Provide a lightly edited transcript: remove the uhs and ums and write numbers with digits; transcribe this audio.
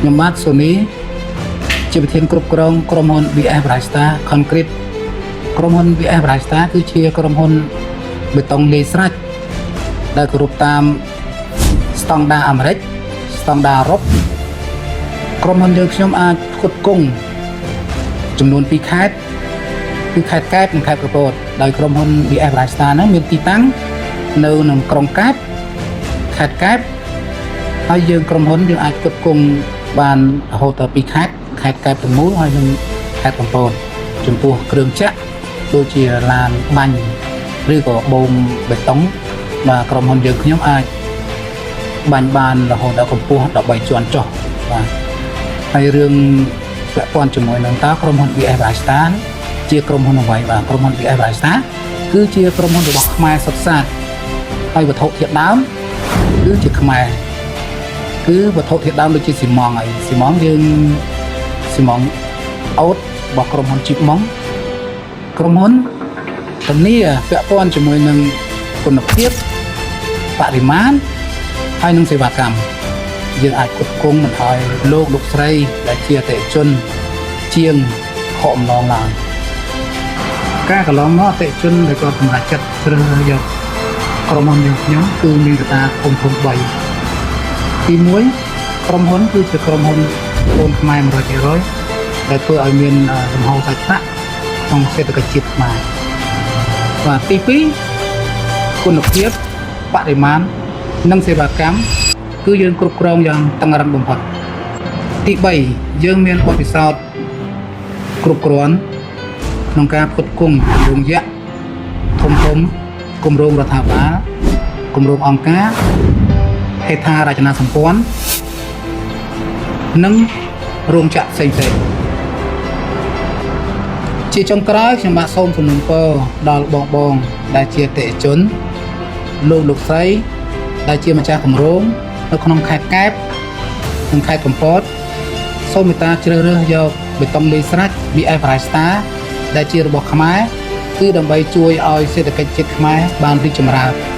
ខ្ញុំបាទសូនីជាប្រធានគ្រប់គ្រងក្រុមហ៊ុន BS Brightstar Concrete ក្រុមហ៊ុន BS Brightstar គឺជាក្រុមហ៊ុនបេតុងលាយស្រេចដែលគោរពតាមស្តង់ដារអាមេរិកស្តង់ដារអឺរ៉ុបក្រុមហ៊ុនយើងខ្ញុំអាចផ្គត់ផ្គង់ចំនួន2ខេត្តគឺខេត្តកែបនិងខេត្តក្រពតដោយក្រុមហ៊ុន BS Brightstar ហ្នឹងមានទីតាំងនៅក្នុងក្រុងកែបខេត្តកែបហើយយើងក្រុមហ៊ុនយើងអាចផ្គត់ផ្គង់បានរហូតដល់2ខេត្តខេត្តកែបទាំងមូលហើយនិងខេត្តកំពតចំពោះគ្រឿងចក្រដូចជាឡានបាញ់ឬក៏បូមបេតុងបាទក្រុមហ៊ុនយើងខ្ញុំអាចបាញ់បានរហូតដល់កម្ពស់13ជាន់ចុះបាទហើយរឿងពាក់ព័ន្ធជាមួយនឹងតើក្រុមហ៊ុន BS Brightstar ជាក្រុមហ៊ុនអ្វីបាទក្រុមហ៊ុន BS Brightstar គឺជាក្រុមហ៊ុនរបស់ខ្មែរសុទ្ធសាធហើយវត្ថុធាតុដើមគឺជាខ្មែរគឺវត្ថុធាតុដើមដូចជាស៊ីម៉ងហើយស៊ីម៉ងយើងស៊ីម៉ងអូតរបស់ក្រុមហ៊ុនជីបម៉ងក្រុមហ៊ុនធានាពាក់ព័ន្ធជាមួយនឹងគុណភាពបរិមាណហើយនឹងសេវាកម្មយើងអាចគ្រប់គ្រងមិនឲ្យលោកស្រីដែលជាអតិថិជនជាងខកអំណងឡើយការកន្លងមកអតិថិជនដែលគាត់សម្រេចចិត្តជ្រើសរើសយកក្រុមហ៊ុនយើងខ្ញុំគឺមានកត្តាធំ3ទី1ក្រុមហ៊ុនគឺជាក្រុមហ៊ុនកូនខ្មែរ 100% ដែលធ្វើឲ្យមានលំហូរសាច់ប្រាក់ក្នុងសេដ្ឋកិច្ចជាតិខ្មែរបាទទី2គុណភាពបរិមាណនិងសេវាកម្មគឺយើងគ្រប់គ្រងយ៉ាងតឹងរ៉ឹងបំផុតទី3យើងមានបទពិសោធន៍គ្រប់គ្រាន់ក្នុងការផ្គត់ផ្គង់រោងយក្សធំគម្រោងរដ្ឋាភិបាលគម្រោងអង្គការហេដ្ឋារចនាសម្ព័ន្ធនិងរោងចក្រផ្សេងៗជាចុងក្រោយខ្ញុំបាទសូមសំណូមពរដល់បងដែលជាអតិថិជនលោកស្រីដែលជាម្ចាស់គម្រោងនៅក្នុងខេត្តកែបនិងខេត្តកំពតសូមមេត្តាជ្រើសរើសយកបេតុងលាយស្រេច BS Brightstar ដែលជារបស់ខ្មែរគឺដើម្បីជួយឲ្យសេដ្ឋកិច្ចជាតិខ្មែរបានរីកចម្រើន